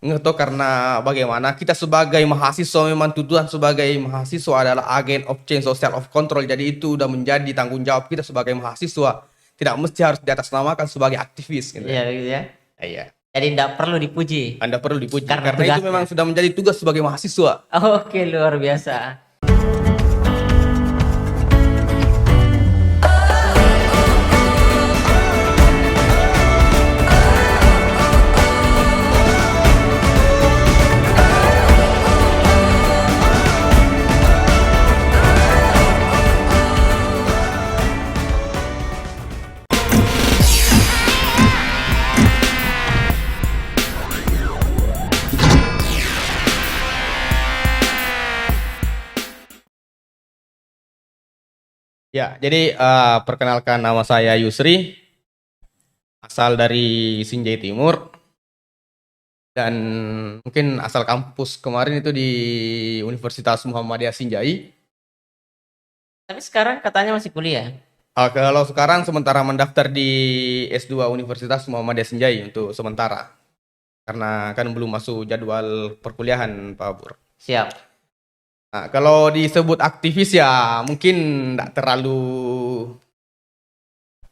Nggak tahu karena bagaimana kita sebagai mahasiswa memang tujuan sebagai mahasiswa adalah agent of change social of control. Jadi itu udah menjadi tanggung jawab kita sebagai mahasiswa. Tidak mesti harus diatasnamakan sebagai aktivis gitu Iya ya. gitu ya. Iya. Jadi tidak perlu dipuji Anda perlu dipuji karena karena itu memang tugasnya. sudah menjadi tugas sebagai mahasiswa. Oke, luar biasa. Ya, jadi perkenalkan nama saya Yusri, asal dari Sinjai Timur, dan mungkin asal kampus kemarin itu di Universitas Muhammadiyah Sinjai. Tapi sekarang katanya masih kuliah. Kalau sekarang sementara mendaftar di S2 Universitas Muhammadiyah Sinjai untuk sementara, karena kan belum masuk jadwal perkuliahan, Pak Bur. Siap. Nah, kalau disebut aktivis ya mungkin tidak terlalu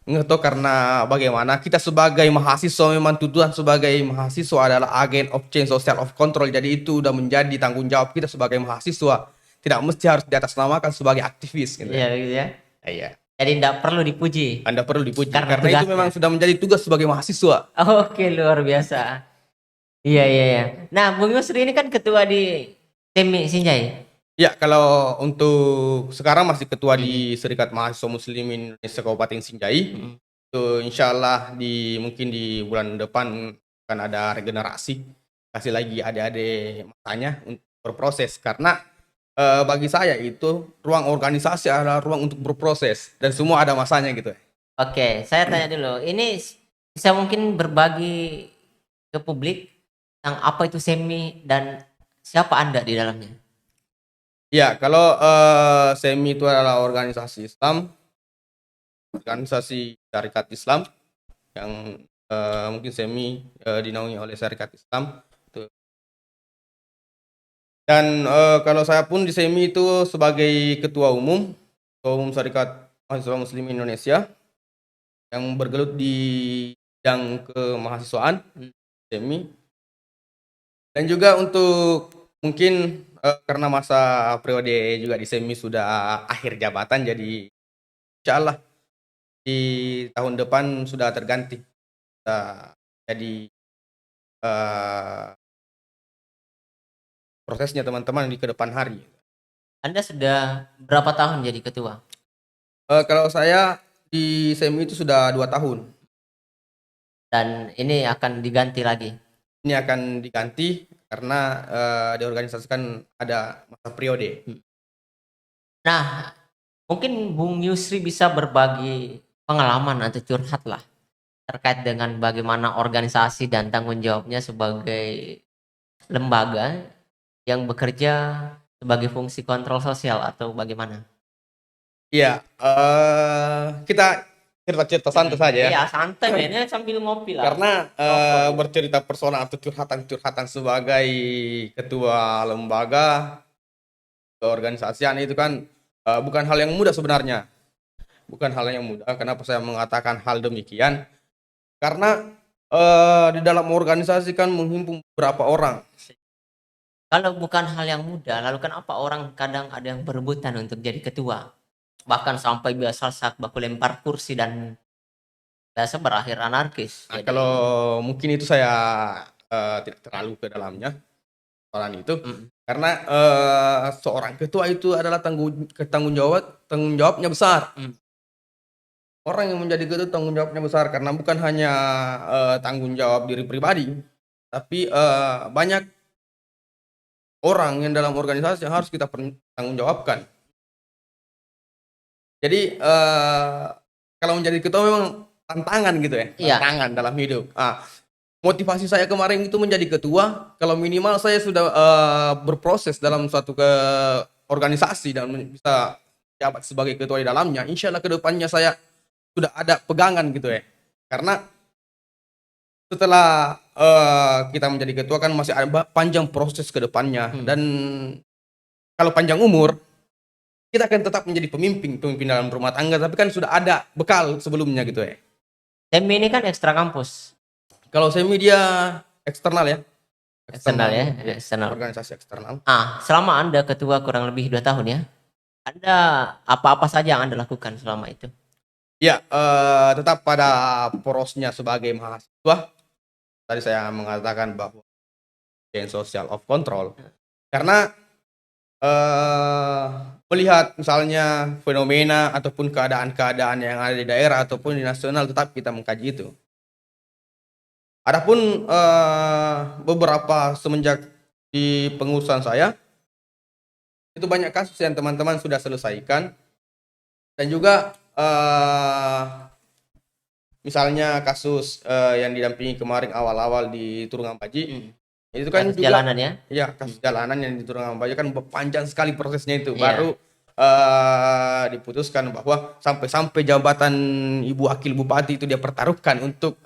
ngetok karena bagaimana kita sebagai mahasiswa memang tujuan sebagai mahasiswa adalah agent of change social of control. Jadi itu udah menjadi tanggung jawab kita sebagai mahasiswa. Tidak mesti harus diatasnamakan sebagai aktivis gitu Iya ya. gitu ya. Iya. Jadi tidak perlu dipuji Anda perlu dipuji karena karena itu tugasnya. memang sudah menjadi tugas sebagai mahasiswa. Oke, luar biasa. Iya iya iya. Nah, Bung Yusri ini kan ketua di TEMI Sinjai. Ya, kalau untuk sekarang masih ketua di Serikat Mahasiswa Muslimin Indonesia Kabupaten Sinjai. Itu insya Allah mungkin di bulan depan akan ada regenerasi. Kasih lagi adik-adik masanya untuk berproses. Karena bagi saya itu ruang organisasi adalah ruang untuk berproses. Dan semua ada masanya gitu. Oke, saya tanya dulu. Ini bisa mungkin berbagi ke publik tentang apa itu SEMI dan siapa Anda di dalamnya? Ya, kalau SEMI itu adalah organisasi Islam, organisasi syarikat Islam yang mungkin SEMI dinaungi oleh syarikat Islam. Dan kalau saya pun di SEMI itu sebagai ketua umum Syarikat Mahasiswa Muslim Indonesia yang bergelut di bidang kemahasiswaan SEMI. Dan juga untuk mungkin karena masa periode juga di SEMI sudah akhir jabatan, jadi insya Allah di tahun depan sudah terganti. Jadi prosesnya teman-teman di kedepan hari. Anda sudah berapa tahun jadi ketua? Kalau saya di SEMI itu sudah 2 tahun. Dan ini akan diganti lagi. Ini akan diganti karena diorganisasikan ada masa periode. Nah, mungkin Bung Yusri bisa berbagi pengalaman atau curhat lah terkait dengan bagaimana organisasi dan tanggung jawabnya sebagai lembaga yang bekerja sebagai fungsi kontrol sosial atau bagaimana? Iya, kita cerita-cerita santai saja ya. Iya, santai ini sambil ngopi lah. Karena bercerita personal atau curhatan-curhatan sebagai ketua lembaga keorganisasian itu kan bukan hal yang mudah sebenarnya. Bukan hal yang mudah. Kenapa saya mengatakan hal demikian? Karena di dalam organisasi kan menghimpun beberapa orang. Kalau bukan hal yang mudah, lalu kenapa orang kadang ada yang berebutan untuk jadi ketua? Bahkan sampai biasa saat baku lempar kursi dan biasa berakhir anarkis. Nah, Jadi, kalau mungkin itu saya tidak terlalu ke dalamnya soalan itu. Karena seorang ketua itu adalah tanggung jawabnya besar. Orang yang menjadi ketua tanggung jawabnya besar karena bukan hanya tanggung jawab diri pribadi, tapi banyak orang yang dalam organisasi yang harus kita tanggung jawabkan. Jadi kalau menjadi ketua memang tantangan gitu ya, Iya. tantangan dalam hidup. Motivasi saya kemarin itu menjadi ketua, kalau minimal saya sudah berproses dalam suatu organisasi dan bisa jabat sebagai ketua di dalamnya. Insya Allah kedepannya saya sudah ada pegangan gitu ya. Karena setelah kita menjadi ketua kan masih ada panjang proses ke depannya. Hmm. Dan kalau panjang umur, kita akan tetap menjadi pemimpin dalam rumah tangga, tapi kan sudah ada bekal sebelumnya gitu ya. Semi ini kan ekstra kampus. Kalau semi dia eksternal ya. Eksternal ya, eksternal. Organisasi eksternal. Selama Anda ketua kurang lebih 2 tahun ya, Anda apa-apa saja yang Anda lakukan selama itu? Ya, tetap pada porosnya sebagai mahasiswa. Tadi saya mengatakan bahwa social of control. Karena melihat misalnya fenomena ataupun keadaan-keadaan yang ada di daerah ataupun di nasional, tetap kita mengkaji itu. Adapun beberapa semenjak di pengurusan saya, itu banyak kasus yang teman-teman sudah selesaikan. Dan juga misalnya kasus yang didampingi kemarin awal-awal di Turungang Baji, itu kan Kasus juga jalanan ya? ya kasus jalanan yang di Turungang Baji kan panjang sekali prosesnya itu. Iya. Baru diputuskan bahwa sampai jabatan Ibu Wakil Bupati itu dia pertaruhkan untuk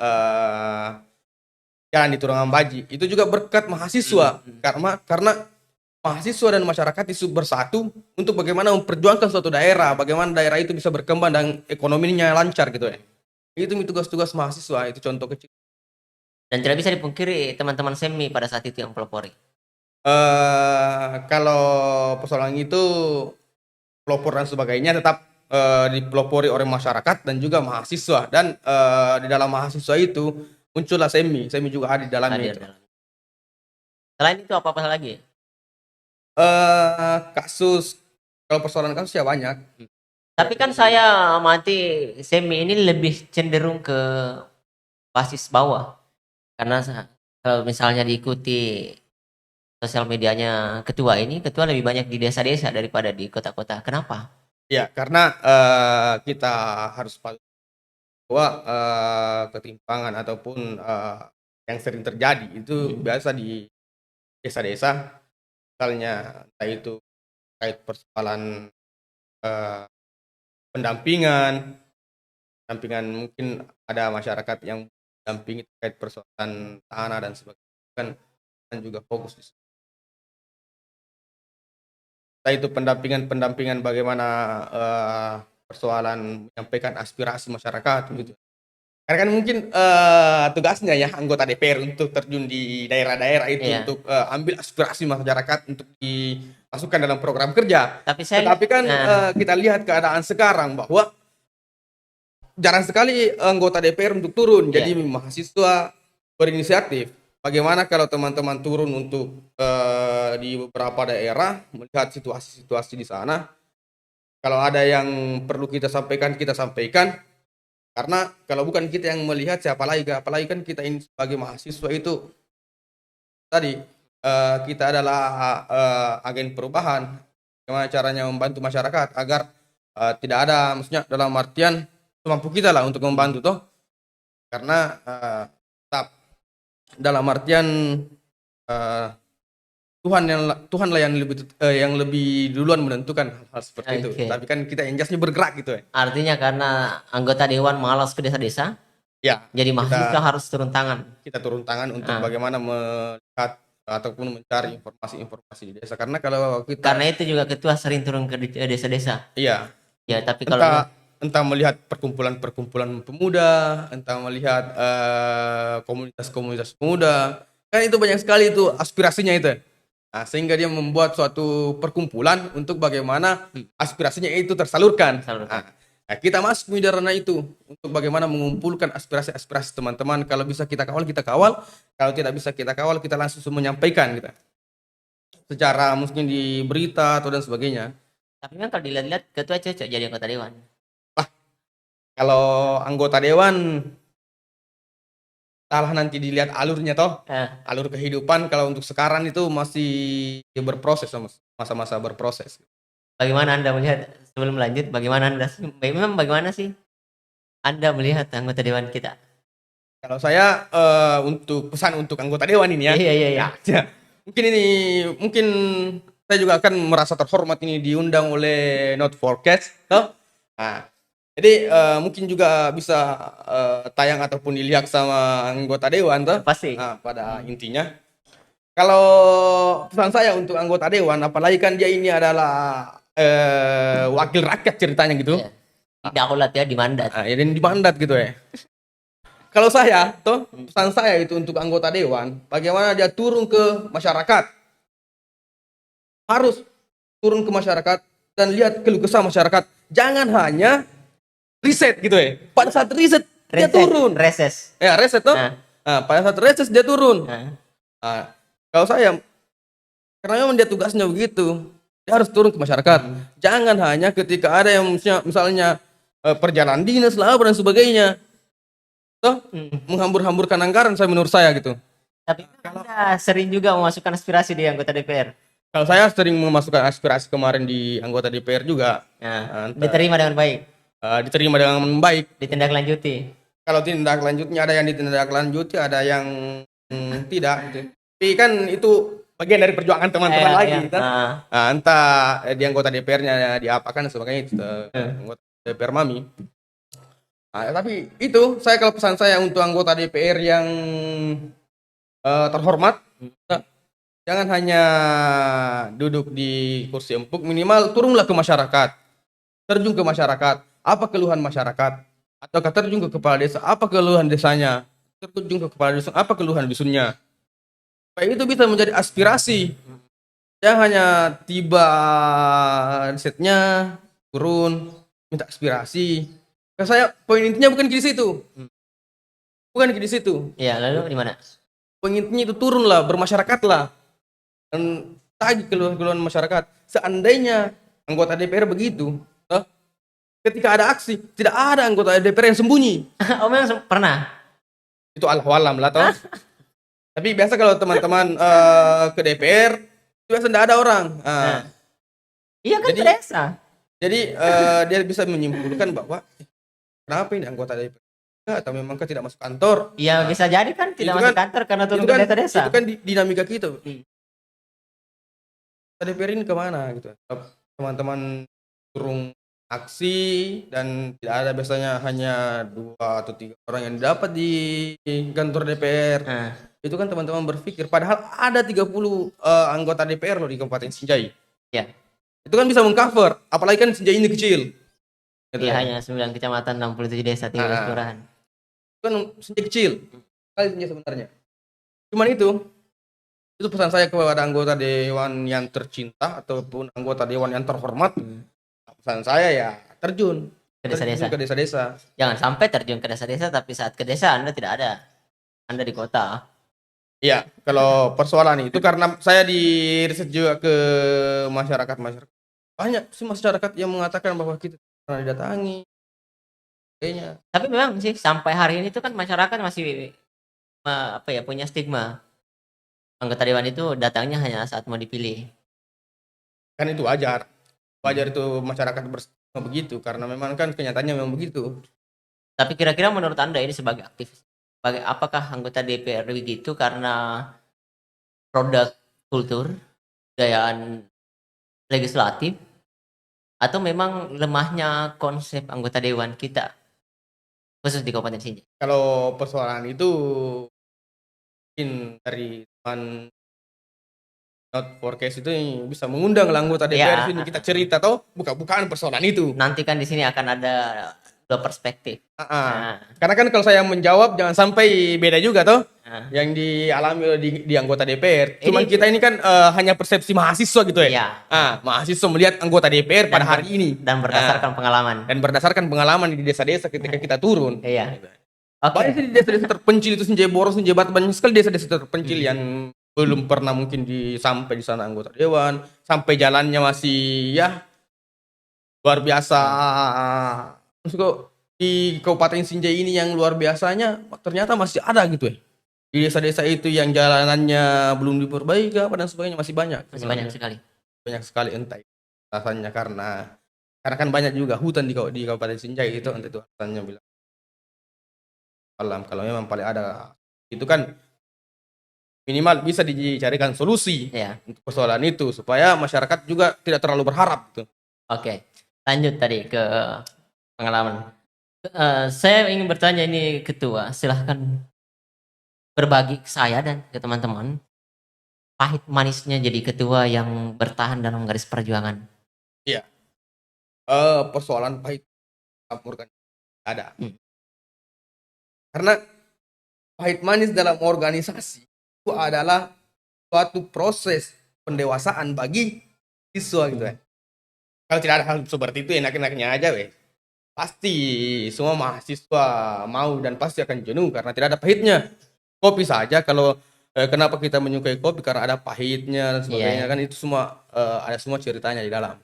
jalan di Turungang Baji. Itu juga berkat mahasiswa, karena mahasiswa dan masyarakat itu bersatu untuk bagaimana memperjuangkan suatu daerah, bagaimana daerah itu bisa berkembang dan ekonominya lancar gitu ya. Itu tugas-tugas mahasiswa, itu contoh kecil. Dan tidak bisa dipungkiri teman-teman semi pada saat itu yang pelopori. Kalau persoalan itu pelopor dan sebagainya tetap dipelopori oleh masyarakat dan juga mahasiswa. Dan di dalam mahasiswa itu muncullah semi juga ada di dalamnya itu. Selain itu apa-apa lagi? Kasus, kalau persoalan kasus ya banyak. Tapi kan saya amati semi ini lebih cenderung ke basis bawah. Karena kalau misalnya diikuti sosial medianya ketua lebih banyak di desa-desa daripada di kota-kota. Kenapa? Ya, karena kita harus paham bahwa ketimpangan ataupun yang sering terjadi itu biasa di desa-desa, misalnya entah itu terkait persoalan pendampingan mungkin ada masyarakat yang dampingi terkait persoalan tanah dan sebagainya, kan juga fokus di situ. Entah itu pendampingan bagaimana persoalan menyampaikan aspirasi masyarakat gitu. Karena kan mungkin tugasnya ya anggota DPR untuk terjun di daerah-daerah itu, Iya. untuk ambil aspirasi masyarakat untuk dimasukkan dalam program kerja. Tapi kan kita lihat keadaan sekarang bahwa jarang sekali anggota DPR untuk turun. Iya. Jadi mahasiswa berinisiatif. Bagaimana kalau teman-teman turun untuk di beberapa daerah melihat situasi-situasi di sana. Kalau ada yang perlu kita sampaikan, kita sampaikan. Karena kalau bukan kita yang melihat, siapa lagi? Apalagi kan kita ini sebagai mahasiswa itu tadi kita adalah agen perubahan. Bagaimana caranya membantu masyarakat agar tidak ada, maksudnya dalam artian semampu kita lah untuk membantu toh. Karena tetap dalam artian Tuhanlah yang lebih duluan menentukan hal seperti itu. Tapi kan kita yang jasnya bergerak gitu ya. Artinya karena anggota dewan malas ke desa-desa, ya, jadi mahasiswa harus turun tangan. Kita turun tangan untuk bagaimana melihat ataupun mencari informasi di desa. Karena karena itu juga ketua sering turun ke desa-desa. Iya. Ya, tapi kalau entah melihat perkumpulan pemuda, entah melihat komunitas-komunitas pemuda, kan itu banyak sekali itu aspirasinya itu. Nah, sehingga dia membuat suatu perkumpulan untuk bagaimana aspirasinya itu tersalurkan. Nah, kita masuk di ranah itu untuk bagaimana mengumpulkan aspirasi teman-teman. Kalau bisa kita kawal, kita kawal. Kalau tidak bisa kita kawal, kita langsung menyampaikan kita. Secara mungkin di berita atau dan sebagainya. Tapi memang kalau dilihat-lihat ketua cocok jadi anggota dewan. Kalau anggota dewan salah nanti dilihat alurnya toh. Alur kehidupan kalau untuk sekarang itu masih berproses, masa-masa berproses. Bagaimana Anda melihat, sebelum lanjut, bagaimana sih Anda melihat anggota dewan kita? Kalau saya untuk pesan untuk anggota dewan ini ya. Iya. Ya, mungkin saya juga akan merasa terhormat ini diundang oleh Not Forecast toh. Nah, Jadi mungkin juga bisa tayang ataupun dilihat sama anggota dewan tuh. Pasti. Nah, pada intinya, kalau pesan saya untuk anggota dewan, apalagi kan dia ini adalah wakil rakyat ceritanya gitu. Iya. Didaulat ya, dimandat. Nah, ya, dan dimandat gitu ya. Kalau saya, tuh pesan saya itu untuk anggota dewan, bagaimana dia turun ke masyarakat, harus turun ke masyarakat dan lihat keluh kesah masyarakat. Jangan hanya riset gitu ya. Pada saat riset dia turun. Reses. Ya riset tuh. Nah. Nah, pada saat riset dia turun. Nah. Nah, kalau saya, karena memang dia tugasnya begitu, dia harus turun ke masyarakat. Jangan hanya ketika ada yang misalnya perjalanan dinas lah dan sebagainya, toh menghambur-hamburkan anggaran saya menurut saya gitu. Tapi Anda sering juga memasukkan aspirasi di anggota DPR. Kalau saya sering memasukkan aspirasi kemarin di anggota DPR juga. Nah, diterima dengan baik, Diterima dengan baik. ditindaklanjuti. Kalau tindak lanjutnya ada yang ditindaklanjuti, ada yang tidak gitu. Tapi kan itu bagian dari perjuangan teman-teman lagi Iya. gitu. Nah, entah di anggota DPR-nya diapakan sebagainya itu anggota DPR Mami. Nah, tapi itu saya kalau pesan saya untuk anggota DPR yang terhormat, jangan hanya duduk di kursi empuk, minimal turunlah ke masyarakat, terjun ke masyarakat, apa keluhan masyarakat, atau terjun ke kepala desa, apa keluhan desanya, terjun ke kepala desa, apa keluhan dusunnya. Supaya itu bisa menjadi aspirasi. Jangan hanya tiba risetnya turun minta aspirasi. Nah, saya poin intinya bukan di situ. Bukan di situ. Iya, lalu di mana? Poin intinya itu turunlah, bermasyarakatlah. Dan tagih keluhan-keluhan masyarakat. Seandainya anggota DPR begitu, ketika ada aksi, tidak ada anggota DPR yang sembunyi. Oh, memang pernah. Itu Allah-alam lah toh. Tapi biasa kalau teman-teman ke DPR, biasa tidak ada orang. Iya kan, Jadi- ke desa. Jadi dia bisa menyimpulkan bahwa kenapa ini anggota DPR atau memang tidak masuk kantor. Iya, bisa jadi kan tidak Itu masuk kan- kantor karena turun Itu ke kan, desa-desa. itu kan dinamika kita. DPR ini kemana gitu. Teman-teman turun aksi dan tidak ada biasanya hanya 2 atau 3 orang yang dapat di kantor DPR. Nah, Itu kan teman-teman berpikir padahal ada 30 anggota DPR loh di Kabupaten Sinjai. Iya. Itu kan bisa mengcover, apalagi kan Sinjai ini kecil. Gitu iya, ya. hanya 9 kecamatan, 67 desa, 13 Ah. kelurahan. Itu kan Sinjai kecil. Kali Sinjai sebenarnya. Cuman itu pesan saya kepada anggota dewan yang tercinta ataupun anggota dewan yang terhormat. Pesan saya ya terjun Ke desa-desa. ke desa-desa. Jangan sampai terjun ke desa-desa, tapi saat ke desa Anda tidak ada. Anda di kota. Iya, kalau persoalan itu karena saya di riset juga ke masyarakat. Banyak sih masyarakat yang mengatakan bahwa kita pernah didatangi. Kayaknya. Tapi memang sih sampai hari ini tuh kan masyarakat masih punya stigma. Anggota dewan itu datangnya hanya saat mau dipilih. Kan itu wajar. Wajar itu masyarakat berstigma begitu karena memang kan kenyataannya memang begitu. Tapi kira-kira menurut Anda ini sebagai aktivis, apakah anggota DPR begitu karena produk kultur, budayaan legislatif, atau memang lemahnya konsep anggota dewan kita, khusus di Kabupaten Sinjai? Kalau persoalan itu mungkin dari teman not forecast itu bisa mengundang lah anggota DPR Ya. sini kita cerita toh bukan persoalan itu. Nanti kan di sini akan ada dua perspektif. Nah, Karena kan kalau saya menjawab jangan sampai beda juga toh nah, yang dialami oleh di anggota DPR. Cuman Ini- kita ini kan hanya persepsi mahasiswa gitu ya. Iya. Mahasiswa melihat anggota DPR pada Dan hari ini dan berdasarkan pengalaman. dan berdasarkan pengalaman di desa-desa ketika kita turun. Iya. Banyak Oke. sih di desa-desa terpencil itu Sinjai Boros, Sinjai Batu, banyak sekali desa-desa terpencil yang belum pernah mungkin sampai di sana anggota dewan, sampai jalannya masih ya luar biasa. Maksud kok di Kabupaten Sinjai ini yang luar biasanya ternyata masih ada gitu ya. Di desa-desa itu yang jalanannya belum diperbaiki apa dan sebagainya masih banyak. Masih banyak sekali. Banyak sekali entah itu alasannya karena kan banyak juga hutan di Kabupaten Sinjai itu entah itu alasannya bilang alam kalau memang paling ada itu kan minimal bisa dicarikan solusi Iya. untuk persoalan itu supaya masyarakat juga tidak terlalu berharap gitu. Oke. Lanjut tadi ke pengalaman. Saya ingin bertanya ini ketua, silahkan berbagi ke saya dan ke teman-teman pahit manisnya jadi ketua yang bertahan dalam garis perjuangan. Iya, persoalan pahit dalam organisasi ada. Hmm. Karena pahit manis dalam organisasi itu adalah suatu proses pendewasaan bagi siswa gitu ya. Kalau tidak ada hal seperti itu enak-enaknya aja weh. Pasti semua mahasiswa mau dan pasti akan jenuh karena tidak ada pahitnya. Kopi saja kalau kenapa kita menyukai kopi karena ada pahitnya dan sebagainya Iya. kan itu semua ada semua ceritanya di dalam.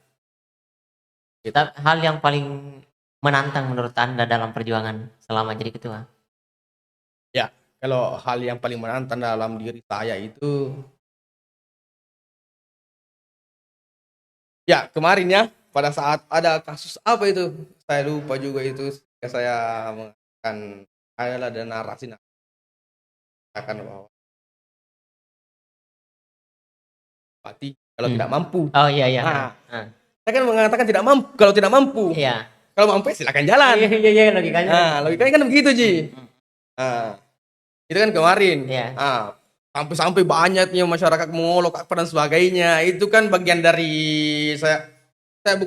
Gitu. Hal yang paling menantang menurut Anda dalam perjuangan selama jadi ketua? Ya, kalau hal yang paling menantang dalam diri saya itu ya kemarin ya pada saat ada kasus apa itu saya lupa juga itu saya mengatakan adalah ada narasi akan bahwa Pati kalau Hmm. tidak mampu. Oh iya iya. Nah, Ah. saya kan mengatakan tidak mampu kalau tidak mampu. Iya. Kalau mampu ya silakan jalan. Iya iya iya logikanya. Nah, logikanya kan begitu, Ji. Hmm. Nah, itu kan kemarin. Iya. Nah, sampai-sampai banyaknya masyarakat mengolok apa dan sebagainya. Itu kan bagian dari saya saya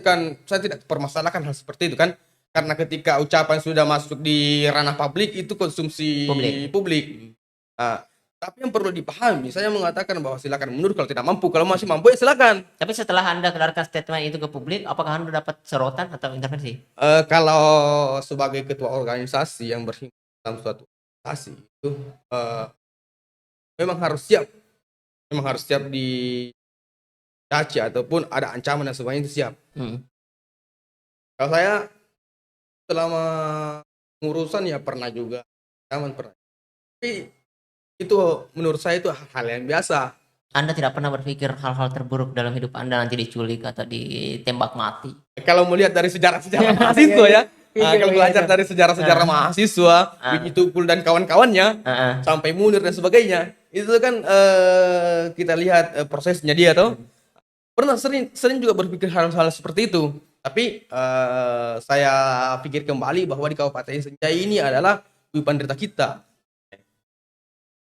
tidak permasalahkan hal seperti itu kan. Karena ketika ucapan sudah masuk di ranah publik itu konsumsi publik. Nah, tapi yang perlu dipahami, saya mengatakan bahwa silakan mundur kalau tidak mampu. Kalau masih mampu ya silakan. Tapi setelah Anda keluarkan statement itu ke publik, apakah Anda dapat sorotan atau intervensi? Kalau sebagai ketua organisasi yang berhimpunan dalam suatu organisasi itu eh, memang harus siap, dicaci ataupun ada ancaman dan sebagainya itu siap. Hmm. Kalau saya selama pengurusan ya pernah juga ancaman pernah. Tapi itu menurut saya itu hal yang biasa. Anda tidak pernah berpikir hal-hal terburuk dalam hidup Anda nanti diculik atau ditembak mati? Kalau melihat dari sejarah-sejarah mahasiswa ya, kalau belajar dari sejarah-sejarah mahasiswa, itu Tukul dan kawan-kawannya, sampai Munir dan sebagainya, itu kan kita lihat prosesnya dia tuh. Pernah sering juga berpikir hal-hal seperti itu. Tapi saya pikir kembali bahwa di Kabupaten Senjai ini adalah bumi penderita kita.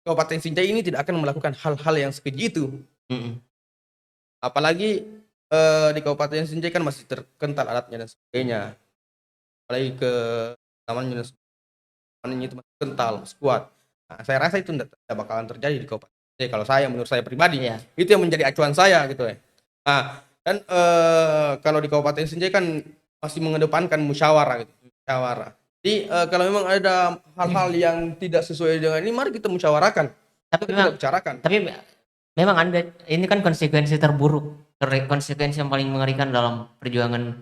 Kabupaten Sinjai ini tidak akan melakukan hal-hal yang sekeji itu. Apalagi di Kabupaten Sinjai kan masih terkental adatnya dan sebagainya. Apalagi ke namanya itu masih kental, masih kuat. Nah, saya rasa itu tidak bakalan terjadi di Kabupaten Sinjai. Kalau saya, menurut saya pribadi, itu yang menjadi acuan saya gitu ya. Nah, dan kalau di Kabupaten Sinjai kan masih mengedepankan musyawarah gitu, musyawarah. Jadi kalau memang ada hal-hal yang tidak sesuai dengan ini, mari kita musyawarahkan. Tapi Kita bicarakan. Tapi memang Anda ini kan konsekuensi terburuk, konsekuensi yang paling mengerikan dalam perjuangan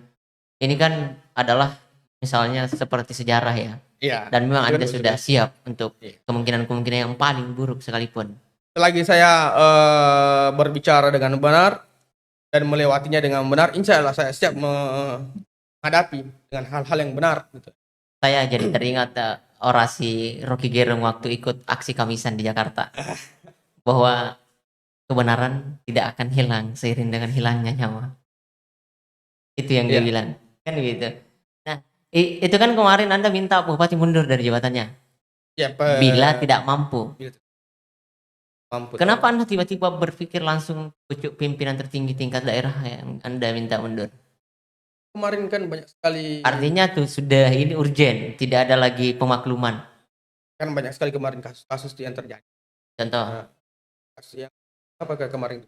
ini kan adalah misalnya seperti sejarah ya. Iya. Dan memang Anda sudah siap untuk kemungkinan-kemungkinan yang paling buruk sekalipun. Selagi saya berbicara dengan benar dan melewatinya dengan benar, insya Allah saya siap menghadapi dengan hal-hal yang benar. Gitu. Saya jadi teringat orasi Rocky Gerung waktu ikut aksi Kamisan di Jakarta. Bahwa kebenaran tidak akan hilang seiring dengan hilangnya nyawa. Itu yang dia bilang. Kan gitu. Nah, itu kan kemarin Anda minta Bupati mundur dari jabatannya. Ya, bila tidak mampu. Kenapa Anda tiba-tiba berpikir langsung pucuk pimpinan tertinggi tingkat daerah yang Anda minta mundur? Kemarin kan banyak sekali. Artinya tuh sudah ini urgen, tidak ada lagi pemakluman. Kan banyak sekali kemarin kasus yang terjadi. Contoh. Kasus yang apakah kemarin?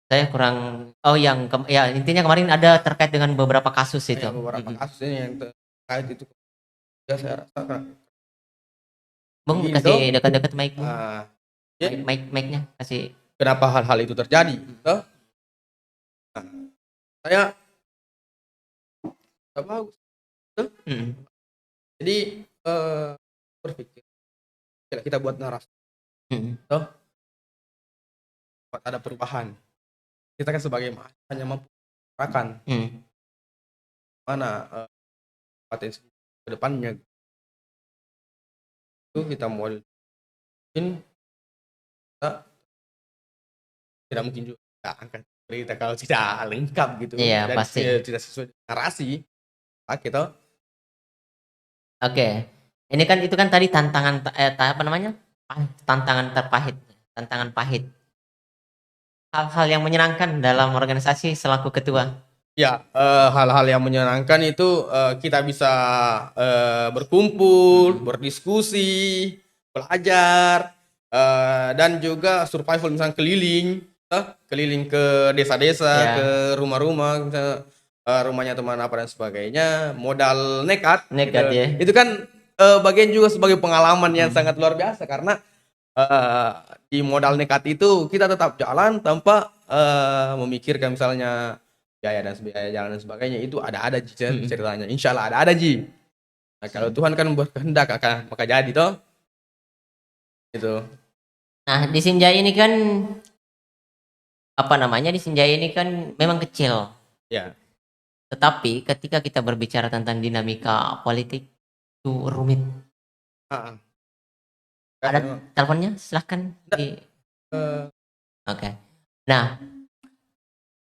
Saya kurang. Oh yang ya intinya kemarin ada terkait dengan beberapa kasus itu. Beberapa kasus ini yang terkait itu. Ya saya rasakan. Bung kasih dekat-dekat mic Bung. Mic-nya kasih. Kenapa hal-hal itu terjadi? Nah, saya tak bagus. Jadi berpikir kita buat narasi. Buat ada perubahan. Kita kan sebagai mahasiswa hanya mampu mengatakan mana potensi ke depannya. Itu kita mau mungkin tidak mungkin juga angkat berita kalau tidak lengkap gitu Iya, dan pasti. tidak sesuai dengan narasi, gitu. Oke. Ini kan itu kan tadi tantangan apa namanya? Tantangan terpahit, tantangan pahit. Hal-hal yang menyenangkan dalam organisasi selaku ketua. Ya, hal-hal yang menyenangkan itu kita bisa berkumpul, berdiskusi, belajar, dan juga survival misalnya keliling, keliling ke desa-desa, Ya. ke rumah-rumah, misalnya rumahnya teman apa dan sebagainya, modal nekat, Nekat gitu. ya. Itu kan bagian juga sebagai pengalaman yang sangat luar biasa karena eh, di modal nekat itu kita tetap jalan tanpa memikirkan misalnya biaya jalan dan sebagainya itu ada Ji ceritanya. Insya Allah ada Ji. Nah, kalau Tuhan kan berkehendak akan maka jadi toh. Gitu. Nah, di Sinjai ini kan apa namanya? Di Sinjai ini kan memang kecil. Ya. Tetapi ketika kita berbicara tentang dinamika politik itu rumit. Ah, Ada memang. teleponnya? Silahkan. Oke. Nah,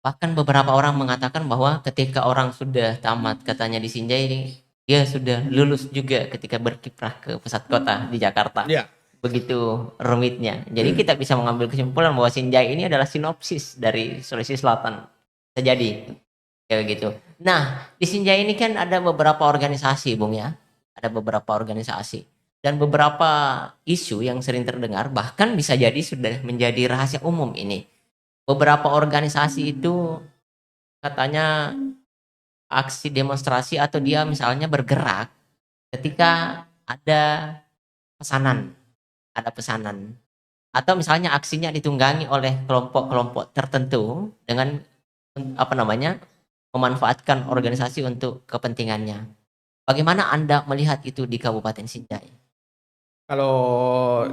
bahkan beberapa orang mengatakan bahwa ketika orang sudah tamat katanya di Sinjai ini, dia sudah lulus juga ketika berkiprah ke pusat kota di Jakarta. Ya. Begitu rumitnya. Jadi kita bisa mengambil kesimpulan bahwa Sinjai ini adalah sinopsis dari Sulawesi Selatan. Bisa jadi kayak gitu. Nah, di Sinjai ini kan ada beberapa organisasi, Bung ya. Ada beberapa organisasi dan beberapa isu yang sering terdengar bahkan bisa jadi sudah menjadi rahasia umum ini. Beberapa organisasi itu katanya aksi demonstrasi atau dia misalnya bergerak ketika pesanan, ada pesanan. Atau misalnya aksinya ditunggangi oleh kelompok-kelompok tertentu dengan apa namanya? Memanfaatkan organisasi untuk kepentingannya. Bagaimana Anda melihat itu di Kabupaten Sinjai? Kalau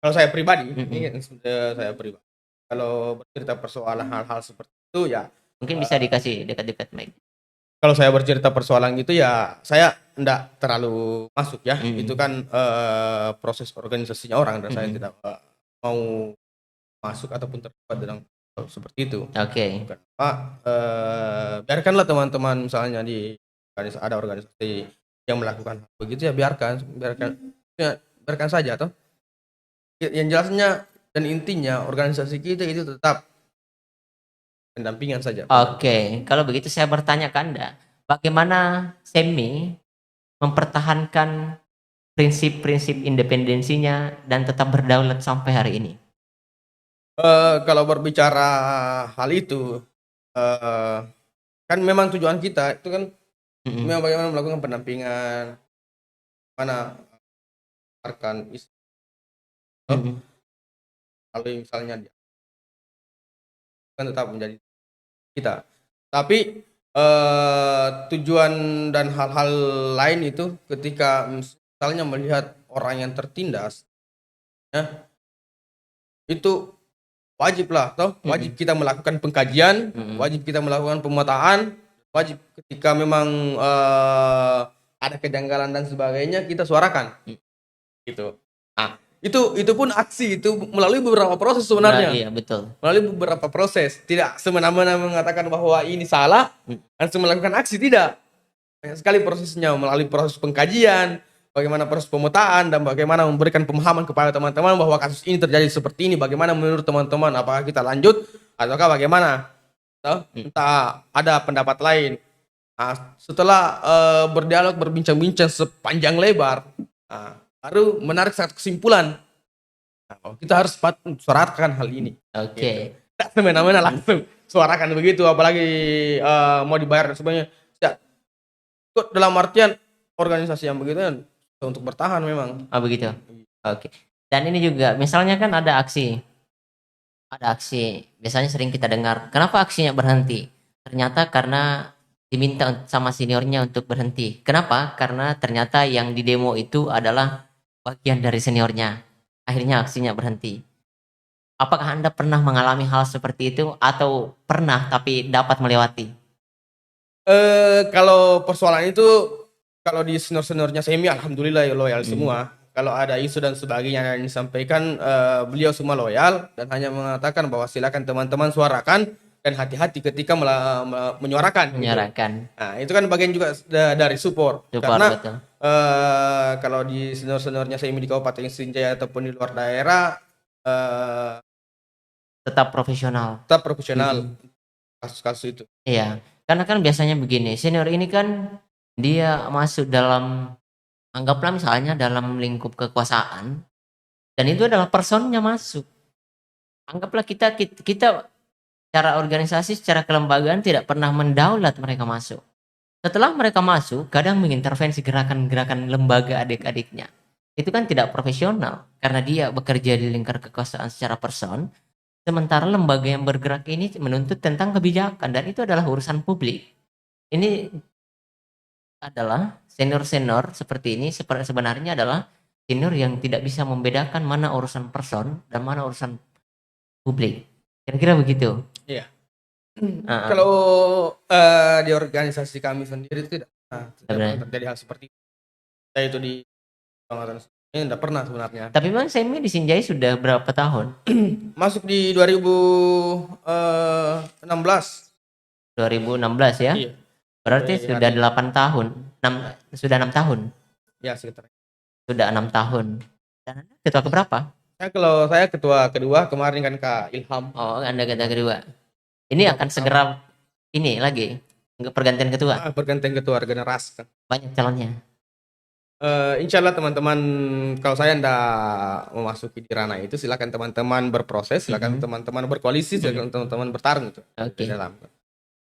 saya pribadi, Mm-mm. ini saya pribadi. Kalau bercerita persoalan hal-hal seperti itu ya Mungkin bisa dikasih dekat-dekat mic. kalau saya bercerita persoalan gitu ya saya enggak terlalu masuk ya. Itu kan proses organisasinya orang dan saya tidak mau masuk ataupun terlibat dalam hal seperti itu. Oke. Kenapa? Biarkanlah teman-teman misalnya ada organisasi yang melakukan hal begitu ya biarkan saja toh. Yang jelasnya dan intinya organisasi kita itu tetap pendampingan saja. Oke, kalau begitu saya bertanya ke Anda, bagaimana SEMI mempertahankan prinsip-prinsip independensinya dan tetap berdaulat sampai hari ini? Kalau berbicara hal itu, kan memang tujuan kita itu kan memang bagaimana melakukan pendampingan, mana akan kalau misalnya dia kan tetap menjadi kita. Tapi tujuan dan hal-hal lain itu ketika misalnya melihat orang yang tertindas, ya, itu wajib lah, toh wajib kita melakukan pengkajian, wajib kita melakukan pemetaan, wajib ketika memang ada kejanggalan dan sebagainya kita suarakan, gitu. Nah, itu pun aksi itu melalui beberapa proses sebenarnya. Iya, betul. Melalui beberapa proses, tidak semena-mena mengatakan bahwa ini salah langsung melakukan aksi, tidak. Banyak sekali prosesnya, melalui proses pengkajian, bagaimana proses pemetaan dan bagaimana memberikan pemahaman kepada teman-teman bahwa kasus ini terjadi seperti ini, bagaimana menurut teman-teman, apakah kita lanjut ataukah bagaimana, entah ada pendapat lain. Nah, setelah berdialog berbincang-bincang sepanjang lebar, baru menarik satu kesimpulan. Nah, kita harus suarakan hal ini. Oke. Tidak semena-mena langsung suarakan begitu, apalagi mau dibayar dan sebagainya. Kok dalam artian organisasi yang begitu kan untuk bertahan memang. Oh begitu. Oke. Dan ini juga misalnya kan ada aksi. Biasanya sering kita dengar. Kenapa aksinya berhenti? Ternyata karena diminta sama seniornya untuk berhenti. Kenapa? Karena ternyata yang di demo itu adalah bagian dari seniornya. Akhirnya aksinya berhenti. Apakah Anda pernah mengalami hal seperti itu atau pernah tapi dapat melewati? Kalau persoalan itu kalau di senior-seniornya Semi alhamdulillah ya loyal semua. Kalau ada isu dan sebagainya yang disampaikan beliau semua loyal dan hanya mengatakan bahwa silakan teman-teman suarakan dan hati-hati ketika menyuarakan. gitu. Menyuarakan. Nah, itu kan bagian juga dari support. Support, Karena betul. kalau di senior-seniornya saya di Kabupaten Sinjai ataupun di luar daerah Tetap profesional. tetap profesional kasus-kasus itu. Iya, karena kan biasanya begini, senior ini kan dia masuk dalam, anggaplah misalnya dalam lingkup kekuasaan, dan itu adalah personnya masuk. Anggaplah kita secara organisasi, secara kelembagaan tidak pernah mendaulat mereka masuk. Setelah mereka masuk, kadang mengintervensi gerakan-gerakan lembaga adik-adiknya. Itu kan tidak profesional, karena dia bekerja di lingkar kekuasaan secara person, sementara lembaga yang bergerak ini menuntut tentang kebijakan, dan itu adalah urusan publik. Ini adalah senior-senior seperti ini sebenarnya adalah senior yang tidak bisa membedakan mana urusan person dan mana urusan publik. Kira-kira begitu. Iya. Heeh. Kalau di organisasi kami sendiri itu tidak pernah terjadi hal seperti itu. Saya itu di Kecamatan ini tidak pernah sebenarnya. Tapi memang Semi di Sinjai sudah berapa tahun? Masuk di 2016. 2016 ya? Iya. Berarti Sampai sudah hari- 8 tahun. Sudah 6 tahun. Ya sekitar. Sudah 6 tahun. Dan Anda ketua keberapa? Kalau saya ketua kedua kemarin kan Kak Ilham. Oh, Anda ketua kedua. Ini akan segera ini lagi pergantian ketua. Bergantian ketua regenerasi. Banyak calonnya. Insya Allah teman-teman, kalau saya ndak memasuki di ranah itu, silakan teman-teman berproses, silakan teman-teman berkoalisi, silakan teman-teman bertarung itu. Oke. Di dalam.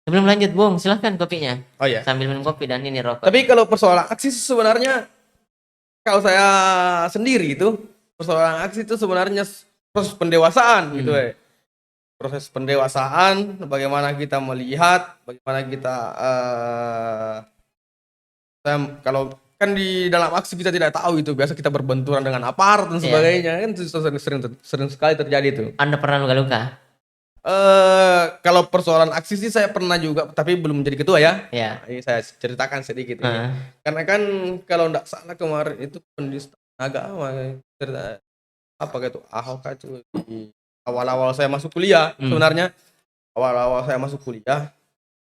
Sebelum lanjut, Bung, silahkan kopinya. Oh ya. Sambil minum kopi dan ini rokok. Tapi kalau persoalan aksi sebenarnya, kalau saya sendiri itu, persoalan aksi itu sebenarnya proses pendewasaan gitu ya. Proses pendewasaan, bagaimana kita melihat, bagaimana kita kalau kan di dalam aksi kita tidak tahu itu, biasa kita berbenturan dengan aparat dan sebagainya, kan itu sering sekali terjadi itu. Anda pernah luka-luka? Kalau persoalan aksi sih saya pernah juga, tapi belum menjadi ketua ya. Ya. Ini saya ceritakan sedikit ini. Karena kan kalau tidak salah kemarin itu penista agama cerita apa gitu Ahok itu di awal-awal saya masuk kuliah. Sebenarnya awal-awal saya masuk kuliah,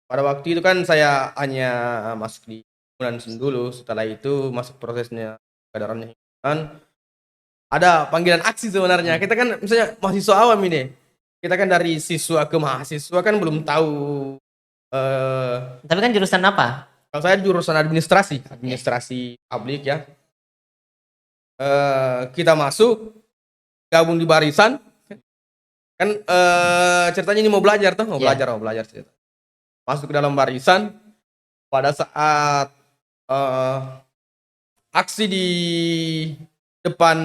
pada waktu itu kan saya hanya masuk di bulan dulu, setelah itu masuk prosesnya kesadarannya himpunan, ada panggilan aksi sebenarnya. Kita kan misalnya mahasiswa awam ini, kita kan dari siswa ke mahasiswa kan belum tahu. Tapi kan jurusan apa? Kalau saya jurusan administrasi publik ya. Kita masuk, gabung di barisan, kan ceritanya ini mau belajar tuh, mau belajar cerita. Masuk ke dalam barisan, pada saat aksi di depan,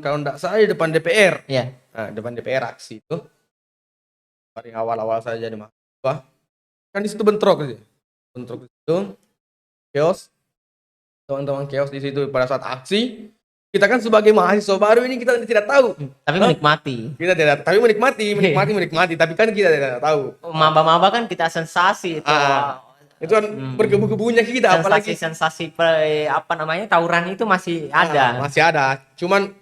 kalau tidak salah di depan DPR. Iya. Nah, depan DPR aksi itu. Paling awal-awal saya jadi mahasiswa. Kan di situ bentrok sih. Bentrok di situ. Chaos. Teman-teman chaos di situ pada saat aksi. Kita kan sebagai mahasiswa baru ini kita tidak tahu. Tapi menikmati. Kita tidak, tapi menikmati. Tapi kan kita tidak tahu. Maba-maba kan kita sensasi itu. Itu kan bergebu-gebunya kita, apalagi sensasi apa namanya tawuran itu masih ada. Masih ada. Cuman